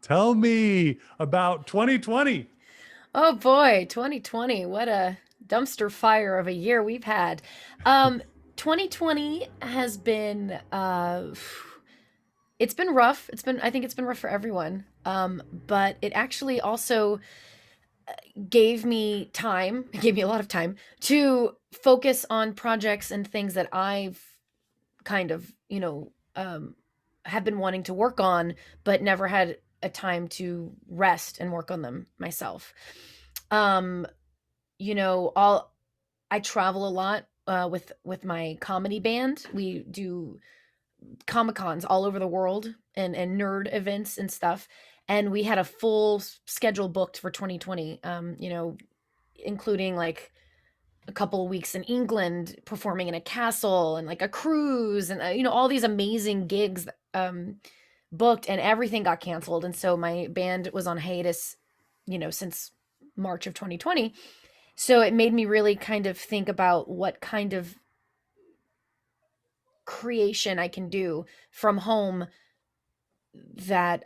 Tell me about 2020. Oh boy, 2020. What a dumpster fire of a year we've had. Um 2020 has been it's been rough. I think it's been rough for everyone. But it actually also gave me time, it gave me a lot of time to focus on projects and things that I've kind of, have been wanting to work on, but never had a time to rest and work on them myself. Um, all I travel a lot with my comedy band. We do comic cons all over the world and nerd events and stuff. And we had a full schedule booked for 2020. Including like a couple of weeks in England performing in a castle and like a cruise and all these amazing gigs booked, and everything got canceled, and so my band was on hiatus since March of 2020. So it made me really kind of think about what kind of creation I can do from home that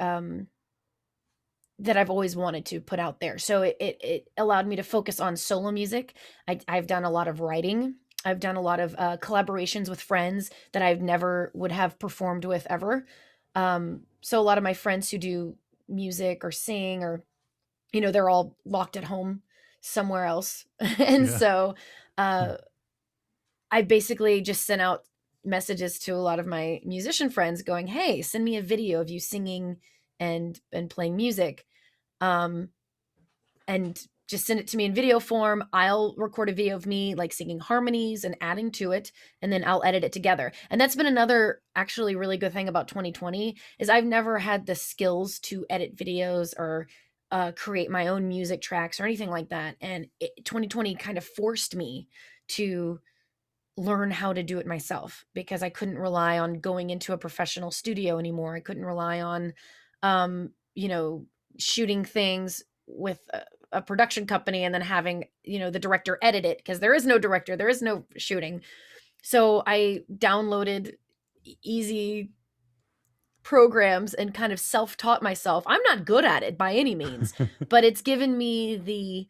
that I've always wanted to put out there. So it allowed me to focus on solo music. I've done a lot of writing. I've done a lot of collaborations with friends that I've never would have performed with ever. So a lot of my friends who do music or sing or they're all locked at home somewhere else, and Yeah. so uh, I basically just sent out messages to a lot of my musician friends, going, "Hey, send me a video of you singing and playing music." um, and just send it to me in video form. I'll record a video of me like singing harmonies and adding to it, and then I'll edit it together. And that's been another actually really good thing about 2020 is I've never had the skills to edit videos or create my own music tracks or anything like that. And 2020 kind of forced me to learn how to do it myself because I couldn't rely on going into a professional studio anymore. I couldn't rely on, um, you know, shooting things with a production company and then having, the director edit it because there is no director, there is no shooting. So I downloaded easy programs and kind of self-taught myself. I'm not good at it by any means, but it's given me the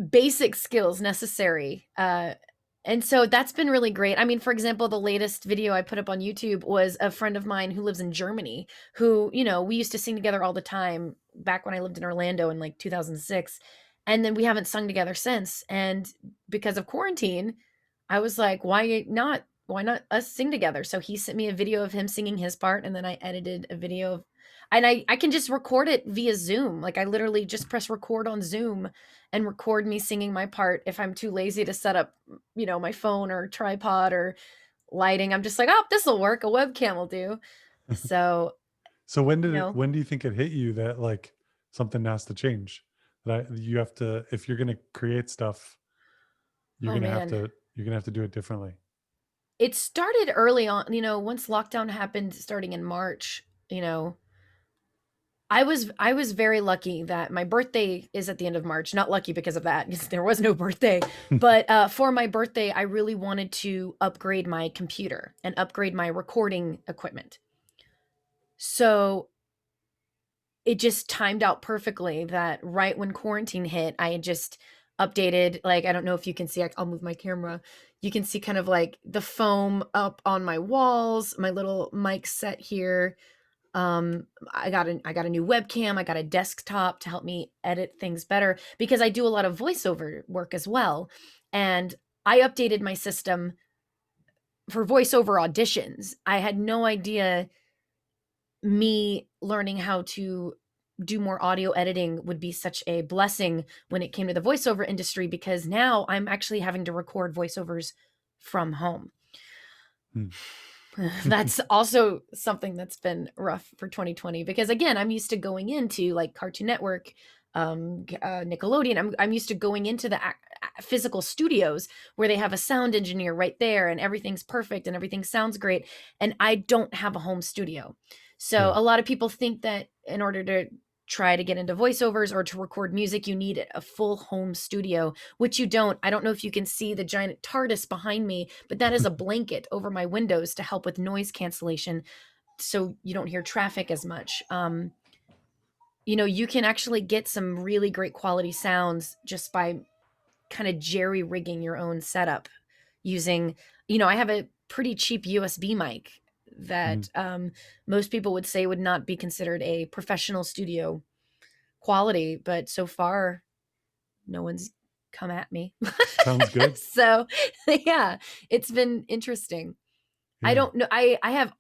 basic skills necessary. And so that's been really great. I mean, for example, the latest video I put up on YouTube was a friend of mine who lives in Germany, who, we used to sing together all the time back when I lived in Orlando in like 2006. And then we haven't sung together since. And because of quarantine, I was like, why not? Why not us sing together? So he sent me a video of him singing his part, and then I edited a video of, and I can just record it via Zoom. Like I literally just press record on Zoom and record me singing my part if I'm too lazy to set up, my phone or tripod or lighting. I'm just like, "Oh, this will work. A webcam will do." So, So you know, when do you think it hit you that like something has to change? That you have to, if you're going to create stuff, oh man, you're going to have to do it differently. it started early on, once lockdown happened starting in March, I was very lucky that my birthday is at the end of March. Not lucky because of that, because there was no birthday. But for my birthday, I really wanted to upgrade my computer and upgrade my recording equipment. So it just timed out perfectly that right when quarantine hit, I had just updated. Like, I don't know if you can see, I'll move my camera. You can see kind of like the foam up on my walls, my little mic set here. I got a new webcam, I got a desktop to help me edit things better because I do a lot of voiceover work as well. And I updated my system for voiceover auditions. I had no idea me learning how to do more audio editing would be such a blessing when it came to the voiceover industry, because now I'm actually having to record voiceovers from home. Hmm. That's also something that's been rough for 2020 because again, I'm used to going into like Cartoon Network, Nickelodeon. I'm used to going into the physical studios where they have a sound engineer right there and everything's perfect and everything sounds great. And I don't have a home studio. So Yeah. a lot of people think that in order to try to get into voiceovers or to record music, you need a full home studio, which you don't. I don't know if you can see the giant TARDIS behind me, but that is a blanket over my windows to help with noise cancellation. so you don't hear traffic as much. You know, you can actually get some really great quality sounds just by kind of jerry rigging your own setup using, you know, I have a pretty cheap USB mic Mhm. that most people would say would not be considered a professional studio quality, but so far no one's come at me. Sounds good. So yeah, it's been interesting. I Yeah. don't know. I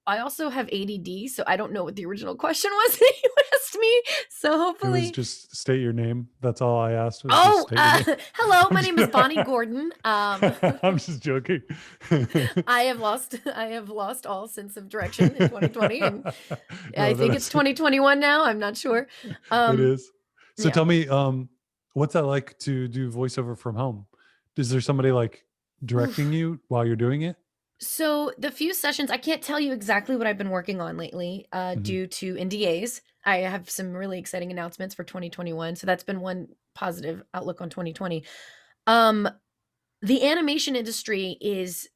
also have ADD, so I don't know what the original question was that you asked me. So It was hopefully. just state your name. That's all I asked was just Oh, state your name. hello. I'm My just, name is Bonnie Gordon. I'm just joking. I have lost all sense of direction in 2020, and I No, think it's that's 2021 now. I'm not sure. it Um, is. So yeah. tell me, what's that like to do voiceover from home? Is there somebody like directing Oof. you while you're doing it? So the few sessions, I can't tell you exactly what I've been working on lately, Mhm. due to NDAs. I have some really exciting announcements for 2021, so that's been one positive outlook on 2020. Um, the animation industry is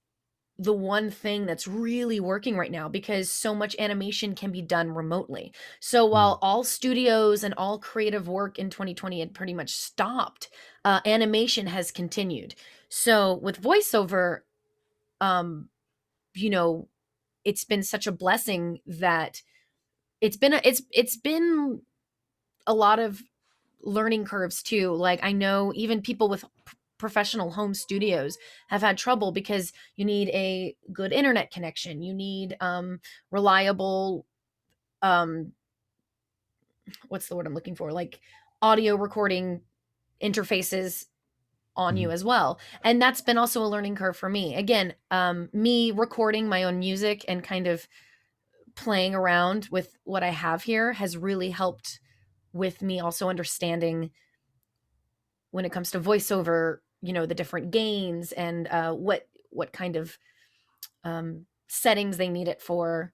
the one thing that's really working right now because so much animation can be done remotely. So Mm. while all studios and all creative work in 2020 had pretty much stopped, animation has continued. So with voiceover, um, you know, it's been such a blessing that it's been a lot of learning curves too. Like I know even people with professional home studios have had trouble because you need a good internet connection. You need reliable um what's the word I'm looking for? Like audio recording interfaces on you Mhm. as well. And that's been also a learning curve for me. Again, me recording my own music and kind of playing around with what I have here has really helped with me also understanding when it comes to voiceover, you know, the different gains and what kind of settings they need it for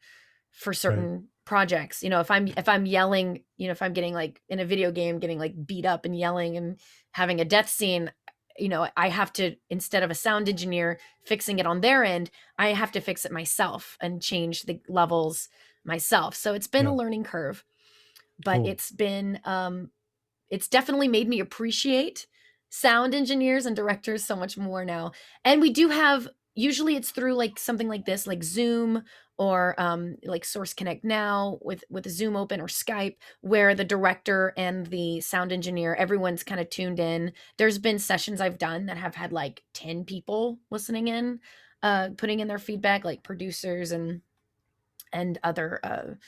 Right. certain projects. You know, if I'm yelling, you know, if I'm getting like in a video game, getting like beat up and yelling and having a death scene, you know, I have to, instead of a sound engineer fixing it on their end, I have to fix it myself and change the levels myself. So it's been a Yeah. learning curve, but Cool. it's definitely made me appreciate sound engineers and directors so much more now. And we do have, usually it's through like something like this, like Zoom or like Source Connect now with Zoom open or Skype, where the director and the sound engineer, everyone's kind of tuned in. There's been sessions I've done that have had like 10 people listening in, putting in their feedback, like producers and other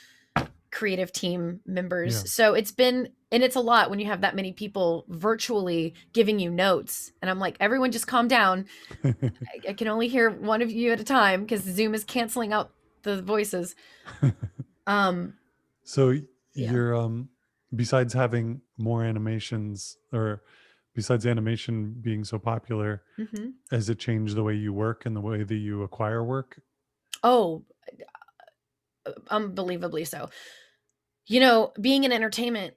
creative team Yeah. members. So it's been, and it's a lot when you have that many people virtually giving you notes. And I'm like, everyone just calm down. I can only hear one of you at a time because Zoom is canceling out the voices. Um, So yeah. you're besides having more animations or besides animation being so popular, Hmm. has it changed the way you work and the way that you acquire work? Oh, unbelievably so. You know, being in entertainment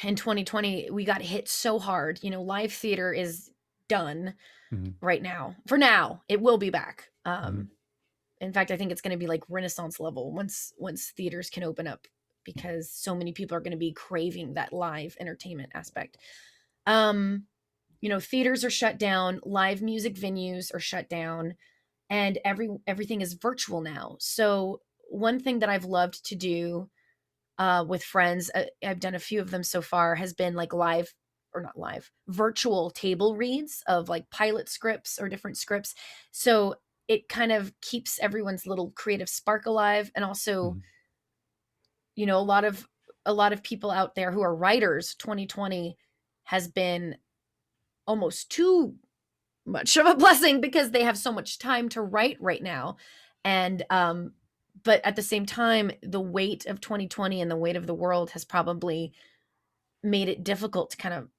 in 2020, we got hit so hard. You know, live theater is done Mhm. right now. For now, it will be back. Mhm. In fact, I think it's going to be like Renaissance level once theaters can open up because so many people are going to be craving that live entertainment aspect. Um, you know, theaters are shut down, live music venues are shut down, and everything is virtual now. So one thing that I've loved to do with friends, I've done a few of them so far, has been like live or not live, virtual table reads of like pilot scripts or different scripts. So it kind of keeps everyone's little creative spark alive. And also, Mhm. you know, a lot of people out there who are writers, 2020 has been almost too much of a blessing because they have so much time to write right now. And but at the same time, the weight of 2020 and the weight of the world has probably made it difficult to kind of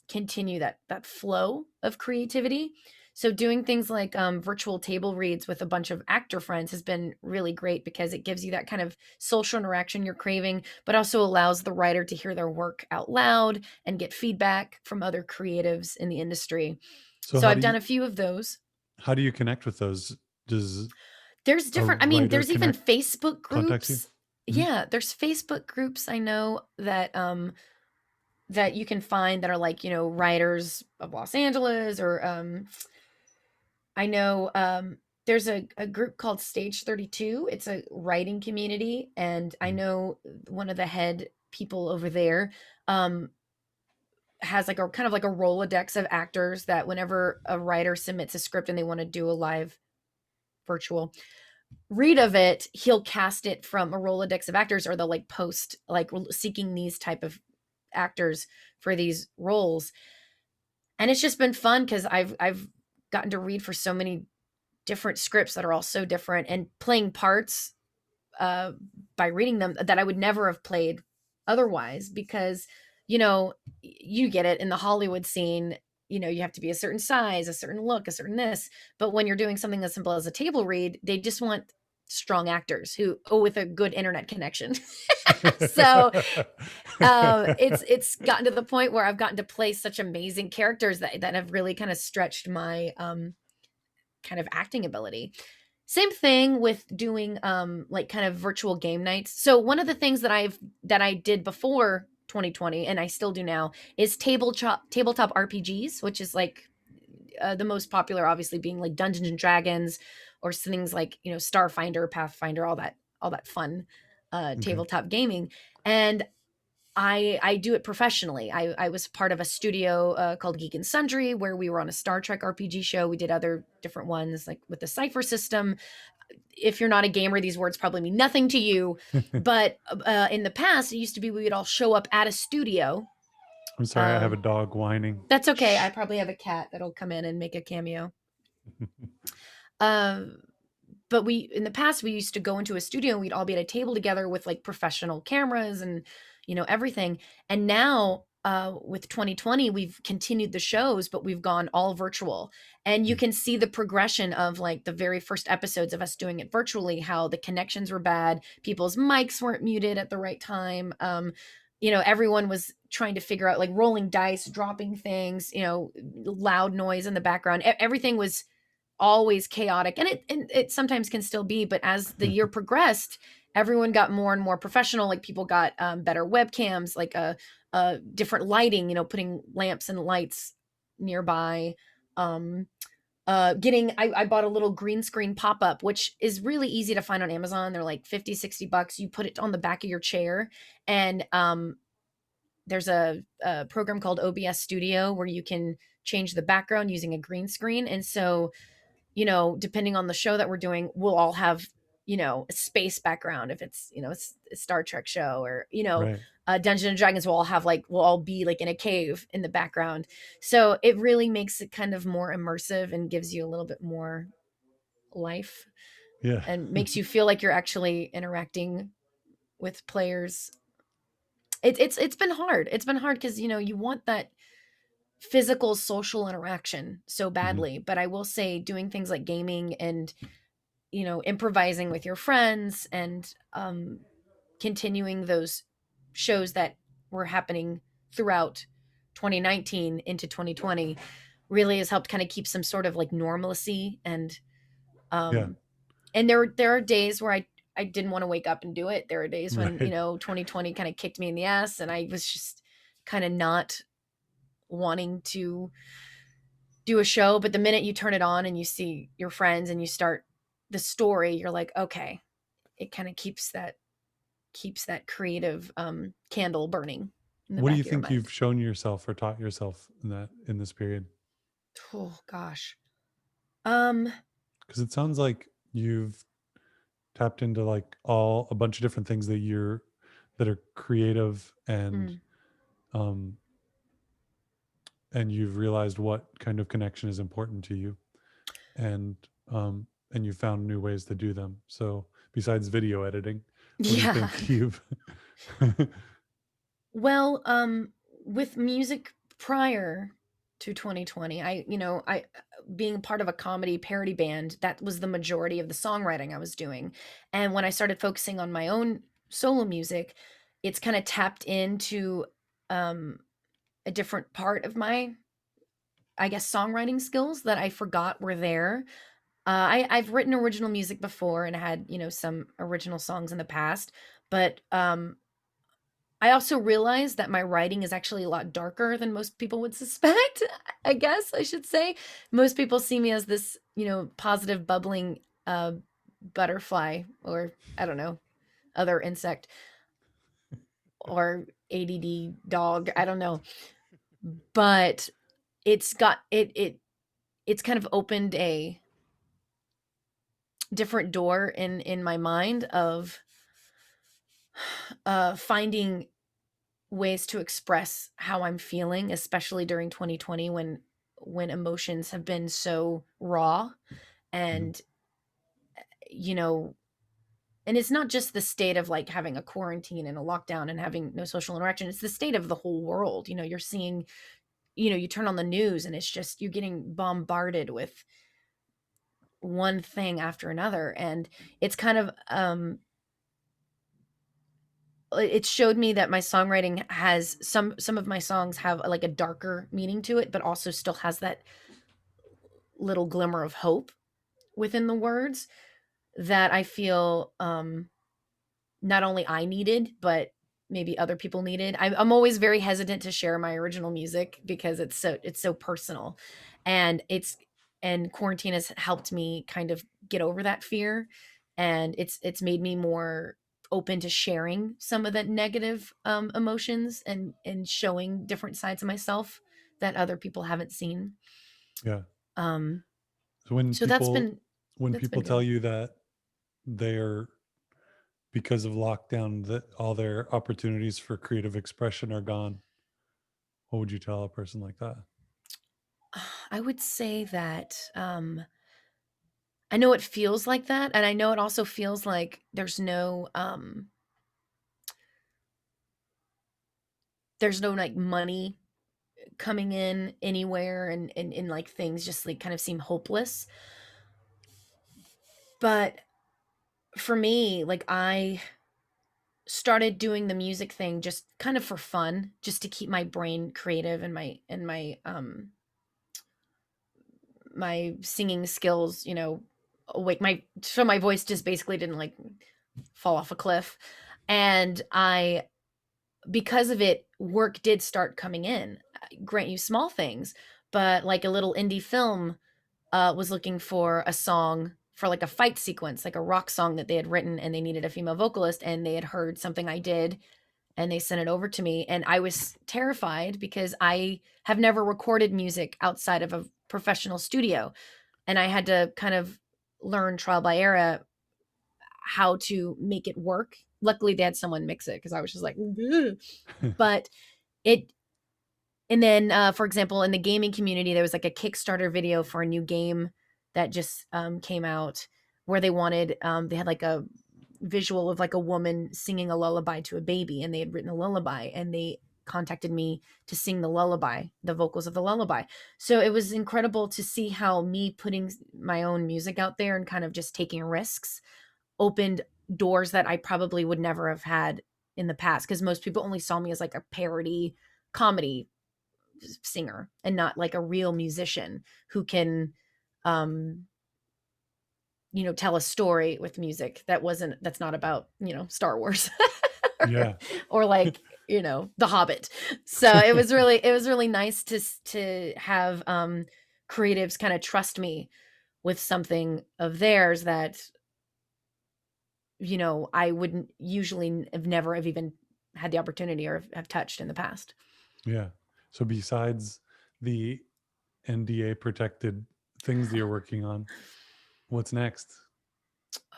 continue that flow of creativity. So doing things like virtual table reads with a bunch of actor friends has been really great because it gives you that kind of social interaction you're craving, but also allows the writer to hear their work out loud and get feedback from other creatives in the industry. So So I've done a few of those. how do you connect with those? Does There's a different, I mean, writer there's even connect Facebook contacts you? groups. Mhm. Yeah, there's Facebook groups I know that you can find that are like, writers of Los Angeles or I know there's a group called Stage 32. It's a writing community, and I Mm. know one of the head people over there um has like a kind of like a Rolodex of actors that whenever a writer submits a script and they want to do a live virtual read of it, he'll cast it from a Rolodex of actors, or they'll like post like seeking these type of actors for these roles. And it's just been fun because I've gotten to read for so many different scripts that are all so different, and playing parts uh, by reading them that I would never have played otherwise. Because, you get it in the Hollywood scene. You have to be a certain size, a certain look, a certain this. But when you're doing something as simple as a table read, they just want strong actors who, with a good internet connection. So it's gotten to the point where I've gotten to play such amazing characters that have really kind of stretched my kind of acting ability. Same thing with doing like kind of virtual game nights. So one of the things that I did before 2020 and I still do now is tabletop RPGs, which is like the most popular obviously being like Dungeons and Dragons, or things like, Starfinder, Pathfinder, all that fun Okay. tabletop gaming. And I do it professionally. I was part of a studio called Geek and Sundry, where we were on a Star Trek RPG show. We did other different ones like with the Cipher system. If you're not a gamer, these words probably mean nothing to you. But in the past, it used to be we would all show up at a studio. I'm sorry, I have Um, a dog whining. that's okay. I Shh. probably have a cat that'll come in and make a cameo. Um, but in the past we used to go into a studio and we'd all be at a table together with like professional cameras and everything. And now with 2020 we've continued the shows, but we've gone all virtual, and you Mm. can see the progression of like the very first episodes of us doing it virtually, how the connections were bad, people's mics weren't muted at the right time. Everyone was trying to figure out like rolling dice, dropping things, loud noise in the background. Everything was always chaotic, and it sometimes can still be. But as the year progressed, everyone got more and more professional. Like people got better webcams, like a different lighting, putting lamps and lights nearby. um getting I bought a little green screen pop-up, which is really easy to find on Amazon. They're like 50-60 bucks. You put it on the back of your chair, and there's a program called OBS Studio where you can change the background using a green screen. And so, depending on the show that we're doing, we'll all have, a space background. If it's, it's a Star Trek show, or, Right. Dungeons and Dragons, we'll all be like in a cave in the background. So it really makes it kind of more immersive and gives you a little bit more life, Yeah. and makes you feel like you're actually interacting with players. It's been hard. It's been hard because, you want that physical social interaction so Mhm. badly. But I will say doing things like gaming and, improvising with your friends, and continuing those shows that were happening throughout 2019 into 2020 really has helped kind of keep some sort of like normalcy. Yeah. Um and there are days where I didn't want to wake up and do it. There are days when, Right. 2020 kind of kicked me in the ass, and I was just kind of not wanting to do a show. But the minute you turn it on and you see your friends and you start the story, you're like, okay, it kind of keeps that creative candle burning in the What do back you of your think mind. you've shown yourself or taught yourself in this period? Oh gosh. Um Because it sounds like you've tapped into like all a bunch of different things that are creative, mm, um and you've realized what kind of connection is important to you, and and you found new ways to do them. So besides video editing, what do you yeah. think you've Well, with music prior to 2020, I being part of a comedy parody band, that was the majority of the songwriting I was doing. And when I started focusing on my own solo music, it's kind of tapped into um a different part of my, I guess, songwriting skills that I forgot were there. I've written original music before and had, some original songs in the past, But I also realized that my writing is actually a lot darker than most people would suspect. I guess I should say. Most people see me as this, positive, bubbling butterfly, or I don't know, other insect, or ADD dog. I don't know, but it's got it's kind of opened a different door in my mind of finding ways to express how I'm feeling, especially during 2020, when emotions have been so raw. Mhm. And you know and it's not just the state of like having a quarantine and a lockdown and having no social interaction. It's the state of the whole world. You're seeing, you turn on the news and it's just you're getting bombarded with one thing after another. And it's kind of it showed me that my songwriting has some of my songs have like a darker meaning to it, but also still has that little glimmer of hope within the words that I feel not only I needed, but maybe other people needed. I'm always very hesitant to share my original music because it's so personal, and quarantine has helped me kind of get over that fear, and it's made me more open to sharing some of that negative emotions, and showing different sides of myself that other people haven't seen. Yeah. Um, So when so that's people been when that's people been tell good. you that they're because of lockdown that all their opportunities for creative expression are gone, what would you tell a person like that? I would say that I know it feels like that, and I know it also feels like there's no, like, money coming in anywhere, and, like, things just, like, kind of seem hopeless. But for me, like, I started doing the music thing just kind of for fun, just to keep my brain creative, and my singing skills, awake, my voice just basically didn't, like, fall off a cliff. And I because of it, work did start coming in. Grant you small things, but like a little indie film was looking for a song for like a fight sequence, like a rock song that they had written, and they needed a female vocalist, and they had heard something I did, and they sent it over to me. And I was terrified because I have never recorded music outside of a professional studio, and I had to kind of learn trial by error how to make it work. Luckily, they had someone mix it because I was just like, "Ugh." But it and then, for example, in the gaming community, there was like a Kickstarter video for a new game that just came out, where they had like a visual of like a woman singing a lullaby to a baby, and they had written a lullaby, and they contacted me to sing the lullaby, the vocals of the lullaby. So it was incredible to see how me putting my own music out there and kind of just taking risks opened doors that I probably would never have had in the past, because most people only saw me as like a parody comedy singer and not like a real musician who can um tell a story with music that's not about Star Wars Yeah. or like The Hobbit. So it was really nice to have creatives kind of trust me with something of theirs that I wouldn't usually have never have even had the opportunity or have touched in the past. Yeah. So besides the NDA protected things that you're working on, what's next?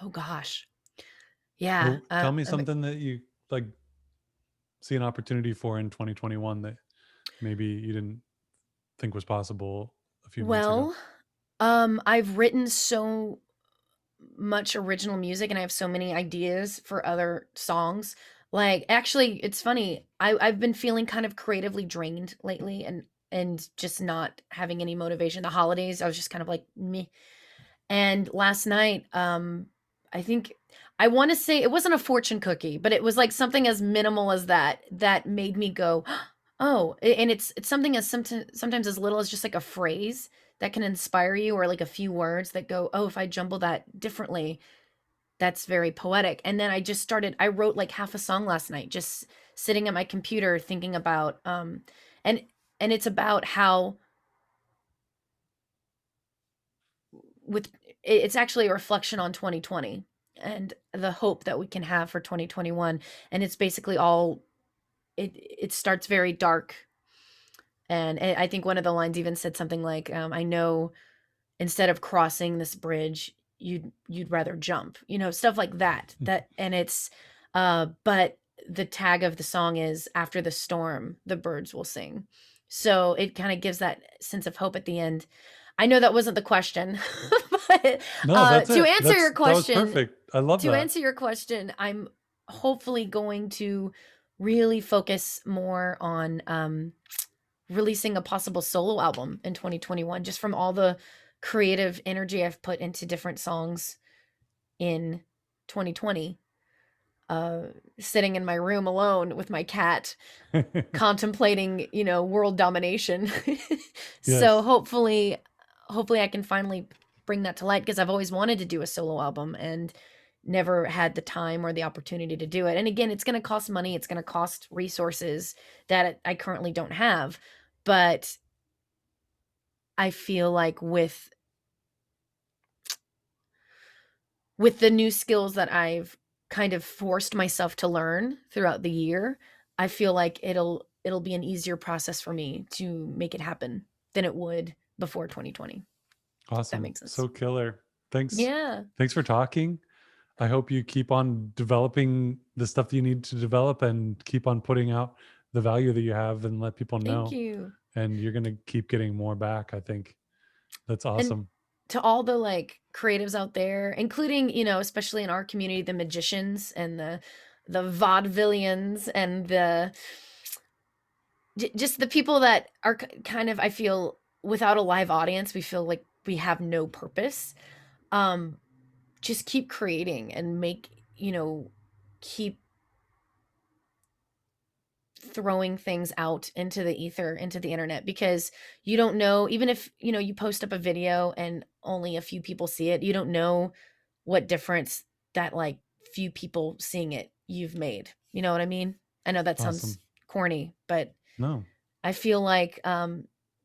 Oh gosh. Yeah. Or tell me something that you like see an opportunity for in 2021 that maybe you didn't think was possible a few months ago. Well, I've written so much original music, and I have so many ideas for other songs. Like, actually, it's funny. I've been feeling kind of creatively drained lately, and just not having any motivation. The holidays, I was just kind of like me. And last night, I think I want to say it wasn't a fortune cookie, but it was like something as minimal as that made me go, "Oh," and it's something as sometimes as little as just like a phrase that can inspire you, or like a few words that go, "Oh, if I jumble that differently, that's very poetic. And then I wrote like half a song last night, just sitting at my computer thinking about, and it's about how with it's actually a reflection on 2020 and the hope that we can have for 2021. And it's basically all, it starts very dark. And I think one of the lines even said something like, I know instead of crossing this bridge, you'd rather jump, stuff like that. And it's, but the tag of the song is after the storm, the birds will sing. So it kind of gives that sense of hope at the end. I know that wasn't the question, but No, that's to it. answer your That was question, perfect. I love that. I'm hopefully going to really focus more on releasing a possible solo album in 2021, just from all the creative energy I've put into different songs in 2020. Uh, Sitting in my room alone with my cat, contemplating, world domination. So Yes. hopefully I can finally bring that to light, because I've always wanted to do a solo album and never had the time or the opportunity to do it. And again, it's going to cost money, it's going to cost resources that I currently don't have. But I feel like with the new skills that I've kind of forced myself to learn throughout the year, I feel like it'll be an easier process for me to make it happen than it would before 2020. If that Awesome. makes sense. So killer. Thanks. Yeah. Thanks for talking. I hope you keep on developing the stuff that you need to develop and keep on putting out the value that you have and let people Thank know. you. And you're going to keep getting more back, I think. That's And awesome. to all the like creatives out there, including, especially in our community, the magicians and the vaudevillians and just the people that are kind of, I feel, without a live audience, we feel like we have no purpose. Um, just keep creating and keep throwing things out into the ether, into the internet, because you don't know, even if, you post up a video and only a few people see it, you don't know what difference that like few people seeing it you've made. You know what I mean? I know that sounds Awesome. corny, but No. I feel like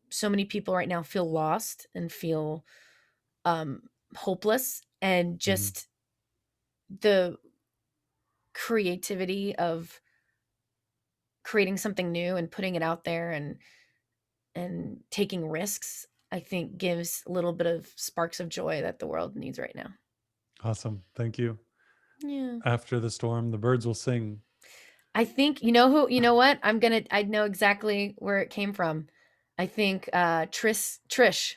so many people right now feel lost and feel hopeless, and Mhm. just the creativity of creating something new and putting it out there and taking risks, I think gives a little bit of sparks of joy that the world needs right now. Awesome. Thank you. Yeah. After the storm, the birds will sing. I think you know what? I know exactly where it came from. I think Trish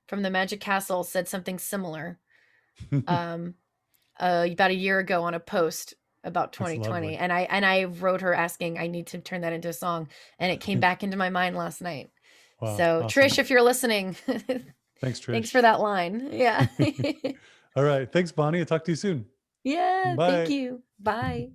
from the Magic Castle said something similar. Um about a year ago on a post about That's 2020, lovely. and I wrote her asking I need to turn that into a song, and it came back into my mind last night. Wow. So Awesome. Trish, if you're listening, Thanks, thanks for Trish. that line. Yeah. All right. Thanks, Bonnie. I'll talk to you soon. Yeah, thank Bye. you. Bye.